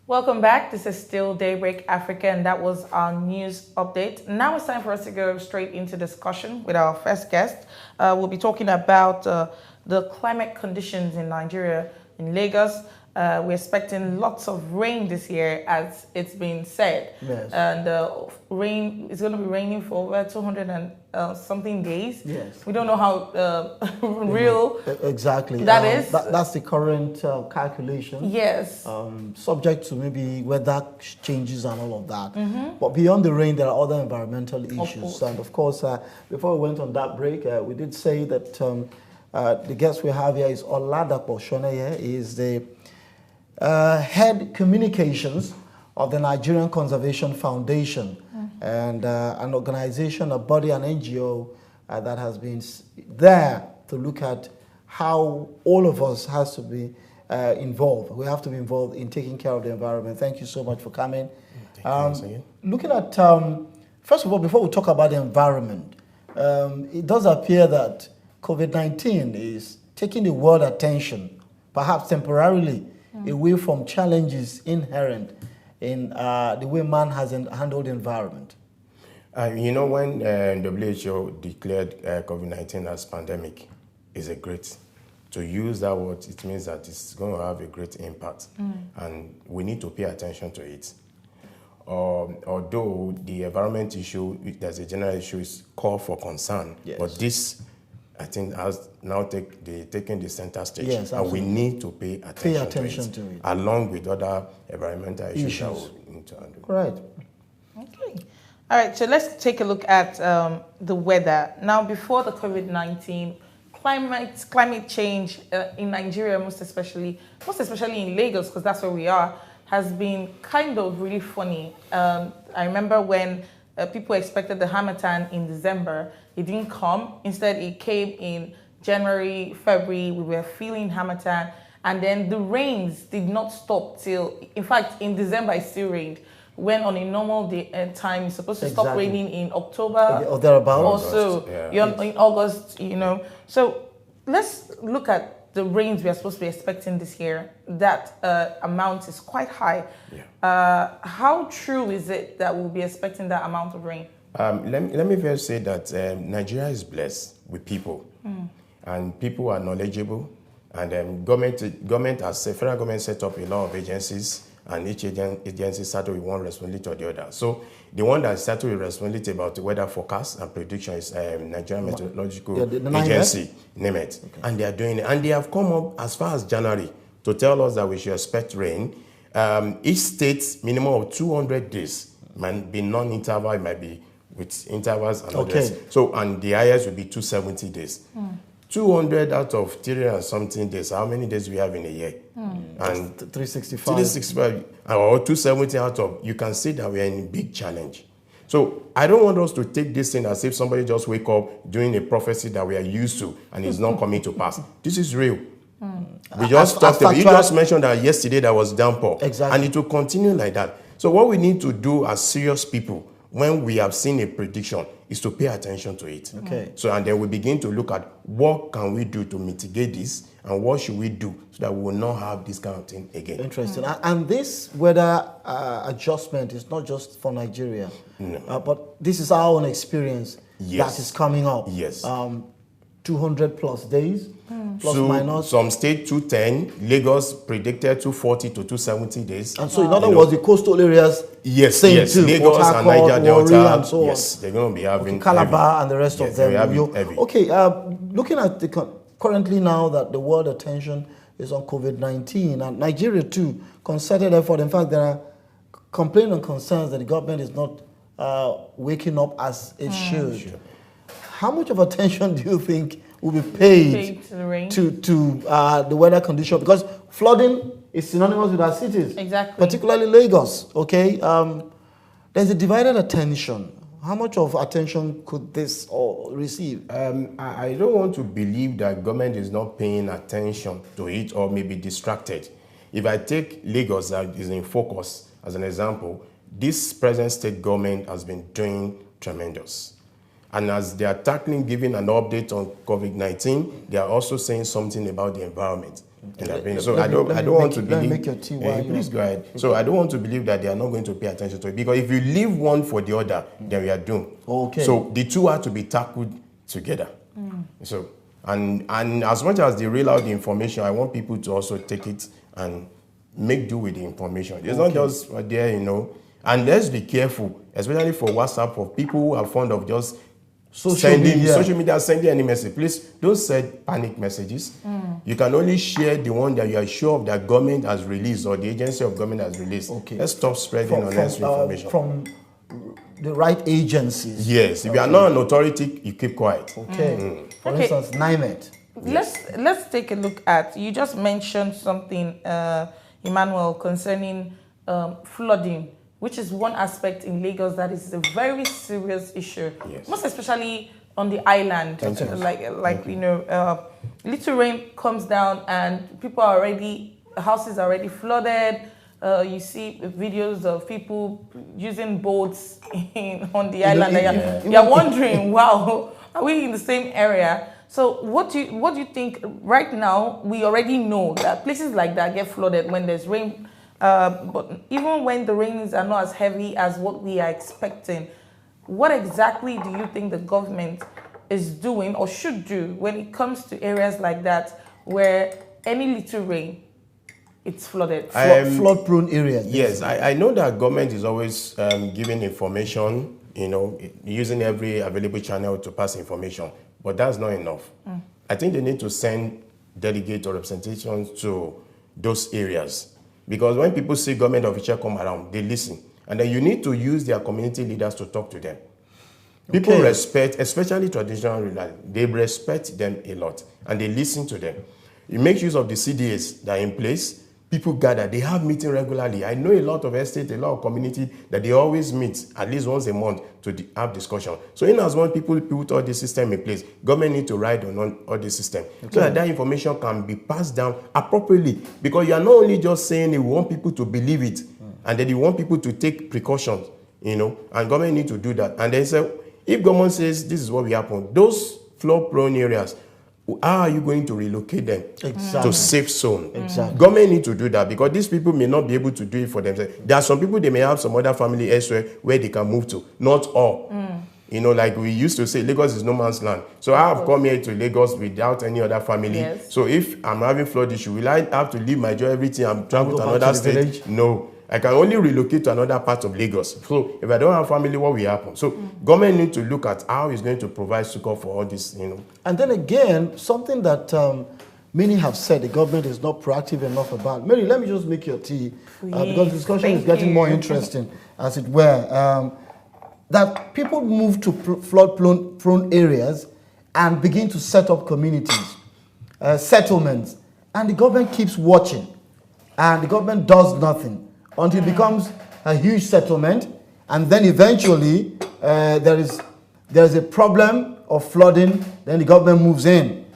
Welcome back. This is still Daybreak Africa, and that was our news update. Now it's time for us to go straight into discussion with our first guest. We'll be talking about the climate conditions in Nigeria, in Lagos. We're expecting lots of rain this year, as it's been said. Yes. And rain is going to be raining for over 200 and something days. Yes. We don't know how real exactly that is. That's the current calculation. Yes. Subject to maybe weather changes and all of that. But beyond the rain, there are other environmental issues. And of course, before we went on that break, we did say that the guest we have here is Oladapo Shoneye. He is the head communications of the Nigerian Conservation Foundation, and an organization, a body, an NGO that has been there to look at how all of us has to be involved. We have to be involved in taking care of the environment. Thank you so much for coming. Looking at, first of all, before we talk about the environment, it does appear that COVID-19 is taking the world attention, perhaps temporarily, away from challenges inherent in the way man has handled the environment. You know, when WHO declared COVID-19 as pandemic, is a great, to use that word, it means that it's going to have a great impact, and we need to pay attention to it. Although the environment issue, there's a general issue, is call for concern, yes. But this, I think, has now taken the center stage, yes, and we need to pay attention to it, along with other environmental issues that we need to handle. Right. Okay. All right, so let's take a look at the weather. Now, before the COVID-19, climate change in Nigeria, most especially in Lagos, because that's where we are, has been kind of really funny. I remember when people expected the Harmattan in December. It didn't come. Instead, it came in January, February. We were feeling Harmattan. And then the rains did not stop till, in fact, in December, it still rained. When on a normal day, time, it's supposed to stop raining in October or thereabouts. Or so, yeah. In August, you know. So let's look at the rains we are supposed to be expecting this year. That amount is quite high. Yeah. How true is it that we'll be expecting that amount of rain? Let me first say that Nigeria is blessed with people, and people are knowledgeable, and government has, federal government set up a lot of agencies, and each agency started with one responsibility or the other. So the one that started with responsibility about the weather forecast and prediction is Nigerian Meteorological Agency, NiMet, okay. And they are doing it, and they have come up as far as January to tell us that we should expect rain. Each state minimum of 200 days might be non-interval, it might be with intervals and others. So, and the highest will be 270 days. 200 out of 300 and something days. How many days do we have in a year? And 365. 365 or 270 out of, you can see that we are in a big challenge. So I don't want us to take this thing as if somebody just wake up doing a prophecy that we are used to and it's not coming to pass. This is real. We just talked about, you just mentioned that yesterday there was downpour. Exactly. And it will continue like that. So what we need to do as serious people, when we have seen a prediction, is to pay attention to it. Okay. So, and then we begin to look at what can we do to mitigate this, and what should we do so that we will not have this kind of thing again. Interesting. And this weather adjustment is not just for Nigeria, but this is our own experience that is coming up. Yes. 200 plus days, plus minus. Some state 210, Lagos predicted 240 to 270 days. And so in other words, the coastal areas, yes, too, Lagos Port and Niger Delta, and so yes, they're going to be having Calabar heavy. And the rest of them. Heavy. Okay, looking at currently now that the world attention is on COVID-19, and Nigeria too, concerted effort. In fact, there are complaints and concerns that the government is not waking up as it should. Sure. How much of attention do you think will be paid to the weather condition? Because flooding is synonymous with our cities, particularly Lagos. Okay, there's a divided attention. How much of attention could this all receive? I don't want to believe that government is not paying attention to it or maybe distracted. If I take Lagos that is in focus as an example, this present state government has been doing tremendous. And as they are tackling, giving an update on COVID-19, they are also saying something about the environment. So I don't want to believe. Make your tea while Please go ahead. Okay. So I don't want to believe that they are not going to pay attention to it, because if you leave one for the other, then we are doomed. Okay. So the two are to be tackled together. So and as much as they reel out the information, I want people to also take it and make do with the information. It's not just there, And let's be careful, especially for WhatsApp, for people who are fond of just social media, sending any message. Please don't send panic messages. You can only share the one that you are sure of that government has released or the agency of government has released. Okay. Let's stop spreading unnecessary information. From the right agencies. Yes. If you are not an authority, you keep quiet. Okay. For instance, NiMet. Let's take a look at, you just mentioned something, Emmanuel, concerning flooding, which is one aspect in Lagos that is a very serious issue, most especially on the island. Little rain comes down and houses are already flooded. You see videos of people using boats on the island. You're wondering, wow, are we in the same area? So what do you think right now? We already know that places like that get flooded when there's rain. But even when the rains are not as heavy as what we are expecting, what exactly do you think the government is doing or should do when it comes to areas like that where any little rain, it's flooded? Flood-prone areas. Yes, I know that government is always giving information, using every available channel to pass information, but that's not enough. I think they need to send delegates or representations to those areas. Because when people see government officials come around, they listen. And then you need to use their community leaders to talk to them. People respect, especially traditional rulers, they respect them a lot. And they listen to them. You make use of the CDAs that are in place. People gather. They have meetings regularly. I know a lot of estates, a lot of community that they always meet at least once a month to have discussion. So in as much people put all this system in place, government need to ride on all this system so that information can be passed down appropriately. Because you are not only just saying you want people to believe it, and then you want people to take precautions, and government need to do that. And then say, if government says this is what will happen, those flood-prone areas, how are you going to relocate them to safe zone? Government need to do that, because these people may not be able to do it for themselves. There are some people, they may have some other family elsewhere where they can move to. Not all. Like we used to say, Lagos is no man's land. So I have come here to Lagos without any other family. So if I'm having flood issue, will I have to leave my job, everything, and travel to another state? No. I can only relocate to another part of Lagos. So if I don't have family, what will happen? So government need to look at how it's going to provide succor for all this, And then again, something that many have said the government is not proactive enough about. Mary, let me just make your tea, because the discussion is getting more interesting, as it were. That people move to flood-prone areas and begin to set up communities, settlements, and the government keeps watching, and the government does nothing until it becomes a huge settlement, and then eventually there is a problem of flooding, then the government moves in.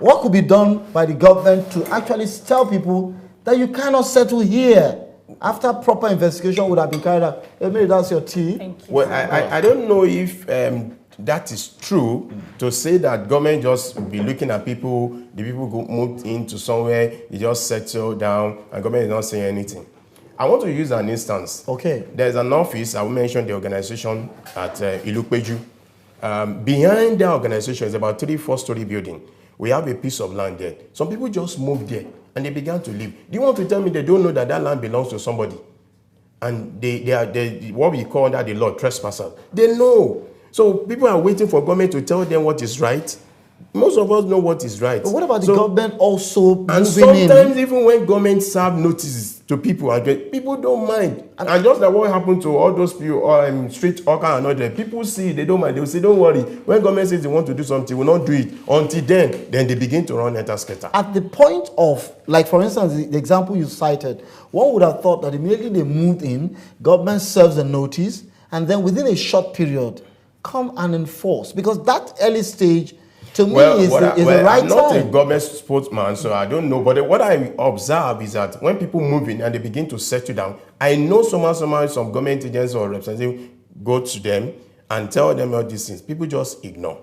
What could be done by the government to actually tell people that you cannot settle here after proper investigation would have been carried out? Maybe that's your tea. Thank you. Well, I don't know if that is true, to say that government just be looking at people, the people who moved into somewhere, they just settle down, and government is not saying anything. I want to use an instance. There's an office, I will mention the organization at Ilupeju. Behind that organization is about 3-4-story building. We have a piece of land there. Some people just moved there and they began to live. Do you want to tell me they don't know that that land belongs to somebody? And they are what we call that the law, trespassers. They know. So people are waiting for government to tell them what is right. Most of us know what is right. But what about the government also moving in? And sometimes even when government serve notices to people, people don't mind. And just like what happened to all those people, street hawker and all that, people see, they don't mind. They will say, don't worry. When government says they want to do something, we will not do it. Until then they begin to run enter-scatter. At the point of, like for instance, the example you cited, one would have thought that immediately they moved in, government serves a notice, and then within a short period, come and enforce. Because that early stage, to me, is the right time. I'm not a government spokesman, so I don't know. But what I observe is that when people move in and they begin to settle down, I know some government agents or representatives go to them and tell them all these things. People just ignore.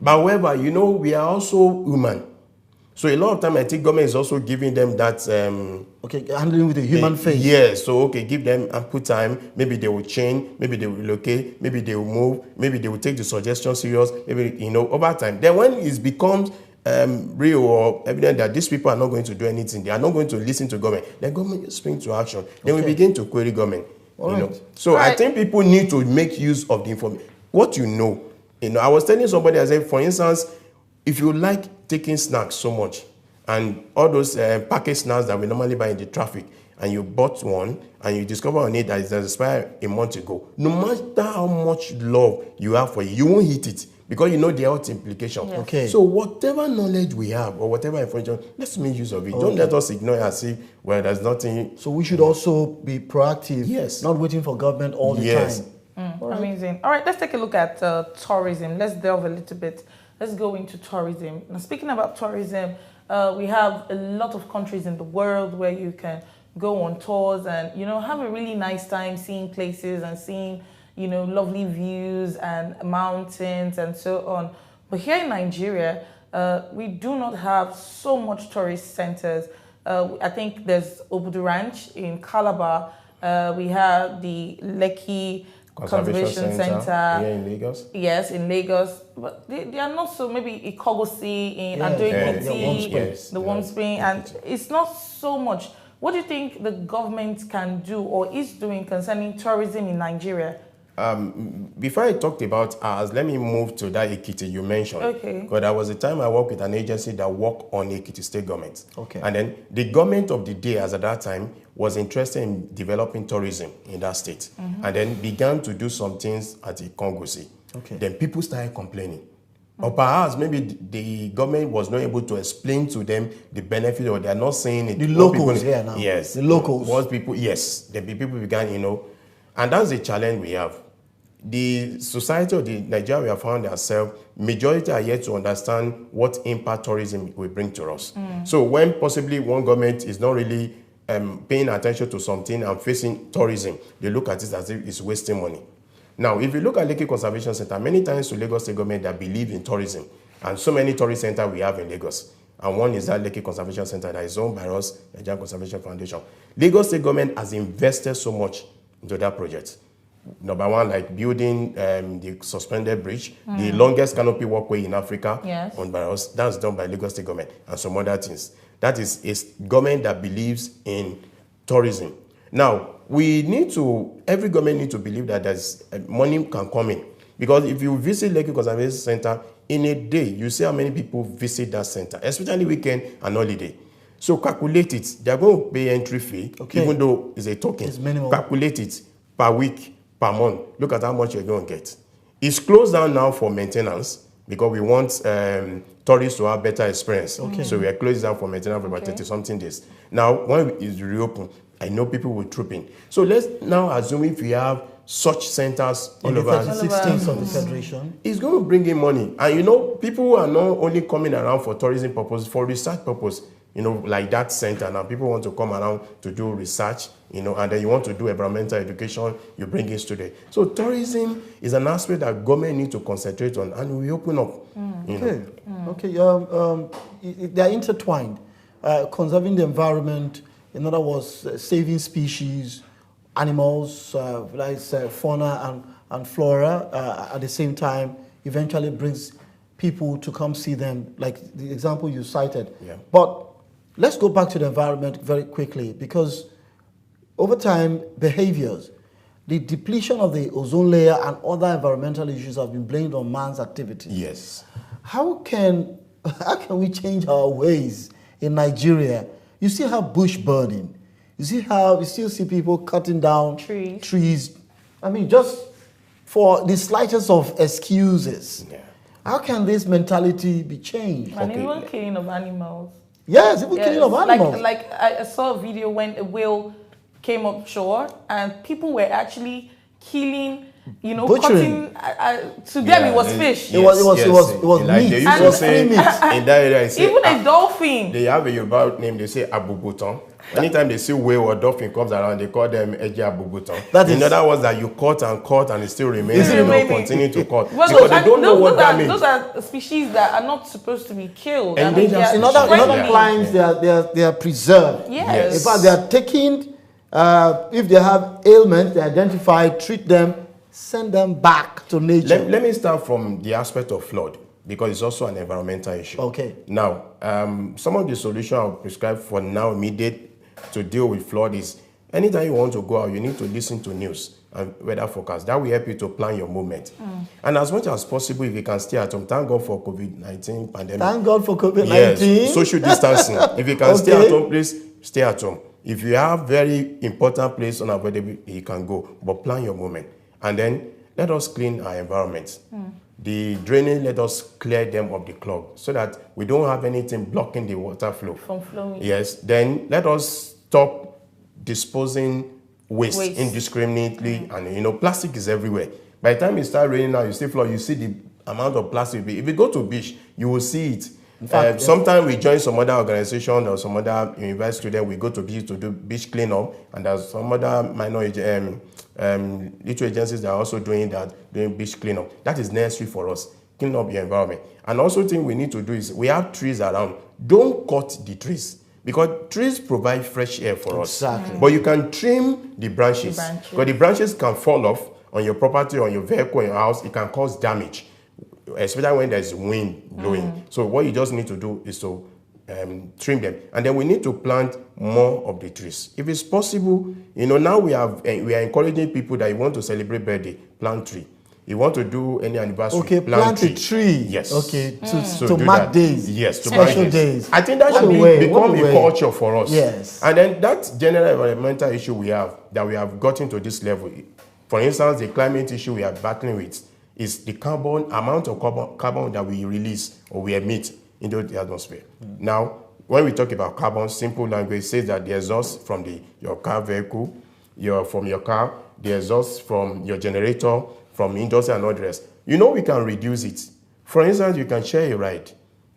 But however, you know, we are also human. So a lot of time I think government is also giving them that Okay, handling with the human face. Yes, so okay, give them ample time. Maybe they will change, maybe they will relocate, maybe they will move, maybe they will take the suggestion serious, maybe, you know, over time. Then when it becomes real or evident that these people are not going to do anything, they are not going to listen to government, then government spring to action. Then we begin to query government. You know. So I think people need to make use of the information. What you know. You know, I was telling somebody, I said, for instance, if you like taking snacks so much, and all those packaged snacks that we normally buy in the traffic, and you bought one, and you discover on it that it expired a month ago, no matter how much love you have for it, you won't eat it, because you know the health implication. Yes. Okay. So whatever knowledge we have, or whatever information, let's make use of it. Don't let us ignore it as if, well, there's nothing. So we should also be proactive. Yes. Not waiting for government all the time. Amazing. All right, let's take a look at tourism. Let's delve a little bit. Let's go into tourism. Now, speaking about tourism, we have a lot of countries in the world where you can go on tours and, you know, have a really nice time seeing places and seeing, you know, lovely views and mountains and so on. But here in Nigeria, we do not have so much tourist centers. I think there's Obudu Ranch in Calabar. We have the Lekki Conservation Center here in Lagos. Yes, in Lagos. But they are not so, maybe Ikogosi in Ado-Ekiti, the Warm Spring, and it's not so much. What do you think the government can do or is doing concerning tourism in Nigeria? Before I talked about ours, let me move to that Ekiti you mentioned. Okay. Because there was a time I worked with an agency that worked on Ekiti state government. Okay. And then the government of the day, as at that time, was interested in developing tourism in that state. And then began to do some things at Ikongosi. Okay. Then people started complaining. Or perhaps maybe the government was not able to explain to them the benefit, or they are not saying it. The locals here now. Yes. The locals. Once people, yes. Then people began, you know. And that's the challenge we have. The society of the Nigeria we have found ourselves, majority are yet to understand what impact tourism will bring to us. So when possibly one government is not really paying attention to something and facing tourism, they look at it as if it's wasting money. Now, if you look at Lekki Conservation Center, many times to Lagos State government that believe in tourism, and so many tourist centers we have in Lagos. And one is that Lekki Conservation Center that is owned by us, Nigerian Conservation Foundation. Lagos State government has invested so much into that project. Number one, like building the suspended bridge, the longest canopy walkway in Africa, owned by us. That's done by Lagos State government and some other things. That is a government that believes in tourism. Now, every government needs to believe that there's money can come in. Because if you visit Lekki Conservation Center, in a day, you see how many people visit that center, especially weekend and holiday. So calculate it. They're going to pay entry fee, even though it's a token. It's minimal. Calculate it per week, per month. Look at how much you're going to get. It's closed down now for maintenance because we want tourists to have better experience. So we are closed down for maintenance for about 30-something days. Now, when it's reopened, I know people will troop in. So let's now assume if we have such centers all over. 16th of the Federation. It's going to bring in money. And you know, people are not only coming around for tourism purpose, for research purpose. You know, like that center now, people want to come around to do research, you know, and then you want to do environmental education, you bring in students. So tourism is an aspect that government needs to concentrate on, and we open up. Okay, they're intertwined. Conserving the environment, in other words, saving species, animals, like fauna and flora, at the same time, eventually brings people to come see them, like the example you cited. But let's go back to the environment very quickly, because over time, behaviors, the depletion of the ozone layer and other environmental issues have been blamed on man's activity. Yes. How can we change our ways in Nigeria? You see how bush burning. You see how you still see people cutting down trees. I mean, just for the slightest of excuses. How can this mentality be changed? And even killing of animals. Yes, even killing of animals. Like I saw a video when a whale came up shore and people were actually killing Butchering. cutting. To them, it was fish. It was Like meat. they used to say in that area, they say, Even a dolphin. they have a Yoruba name, they say abubuton. Anytime they see whale or dolphin comes around, they call them eji abubuton. In other words, that you cut and it still remains, continue to cut. Well, because they don't know what that means. Those are species that are not supposed to be killed. And in other climes, they are preserved. Yes. In fact, they are taken, if they have ailments, they identify, treat them, send them back to nature. Let me start from the aspect of flood, because it's also an environmental issue. Okay. Now, some of the solutions I'll prescribe for now, immediate, to deal with flood is, anytime you want to go out, you need to listen to news and weather forecast. That will help you to plan your movement. And as much as possible, if you can stay at home, thank God for COVID-19 pandemic. Thank God for COVID-19. Yes, social distancing. If you can stay at home, please stay at home. If you have very important place unavoidable, you can go, but plan your movement. And then let us clean our environment. The drainage, let us clear them of the clog so that we don't have anything blocking the water flow. From flowing. Yes, then let us stop disposing waste indiscriminately. And plastic is everywhere. By the time it starts raining now, you see flood, you see the amount of plastic. If you go to beach, you will see it. In fact, sometimes we join some other organization or some other university student, we go to beach to do beach cleanup, and there's some other minor little agencies that are also doing beach cleanup. That is necessary for us, clean up the environment. And also thing we need to do is, we have trees around. Don't cut the trees, because trees provide fresh air for us. But you can trim the branches, because the branches can fall off on your property, on your vehicle, on your house. It can cause damage, especially when there's wind blowing. So what you just need to do is to trim them, and then we need to plant more of the trees if it's possible. Now we are encouraging people that you want to celebrate birthday, plant tree. You want to do any anniversary, plant a tree. Yes. Okay, to mark days. Yes, to special mark days. I think that should become a culture for us. Yes. And then that general environmental issue we have gotten to this level. For instance, the climate issue we are battling with is the amount of carbon that we release or we emit into the atmosphere. Now, when we talk about carbon, simple language says that the exhaust from your car vehicle, from your car, the exhaust from your generator, from industry and all the rest. We can reduce it. For instance, you can share a ride.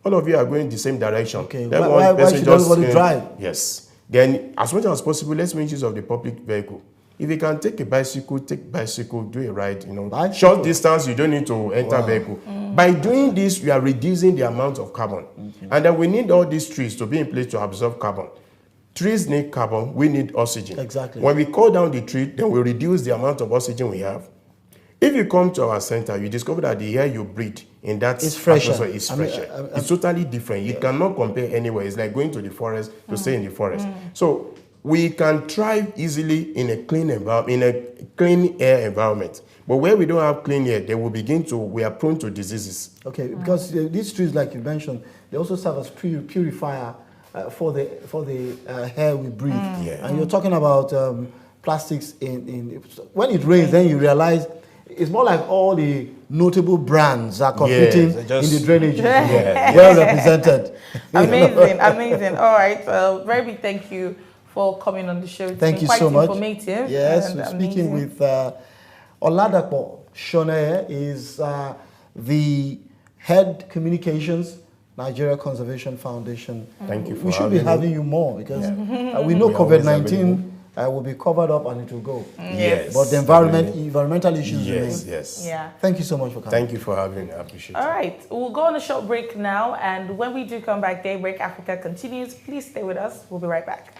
All of you are going the same direction. Okay. Why should everybody drive? Yes. Then, as much as possible, let's make use of the public vehicle. If you can take a bicycle, do a ride. Short distance, you don't need to enter vehicle. By doing this, we are reducing the amount of carbon. And then we need all these trees to be in place to absorb carbon. Trees need carbon, we need oxygen. Exactly. When we cut down the tree, then we reduce the amount of oxygen we have. If you come to our center, you discover that the air you breathe in that atmosphere is fresher. It's totally different. You cannot compare anywhere. It's like going to the forest to stay in the forest. So we can thrive easily in a clean environment, in a clean air environment. But where we don't have clean air, we are prone to diseases. Okay, because these trees, like you mentioned, they also serve as purifier for the air we breathe. And you're talking about plastics when it rains, then you realize it's more like all the notable brands are competing in the drainage. Well represented. Amazing. All right. Very big thank you for coming on the show. Thank you so much. Informative. Yes, we're speaking with Oladapo Shone, is the head communications, Nigerian Conservation Foundation. Thank you for We should be having you more, because we know COVID-19 will be covered up and it will go. Yes. But the environmental issues remain. Yes. Yeah. Thank you so much for coming. Thank you for having me. I appreciate it. All right. We'll go on a short break now, and when we do come back, Daybreak Africa continues. Please stay with us. We'll be right back.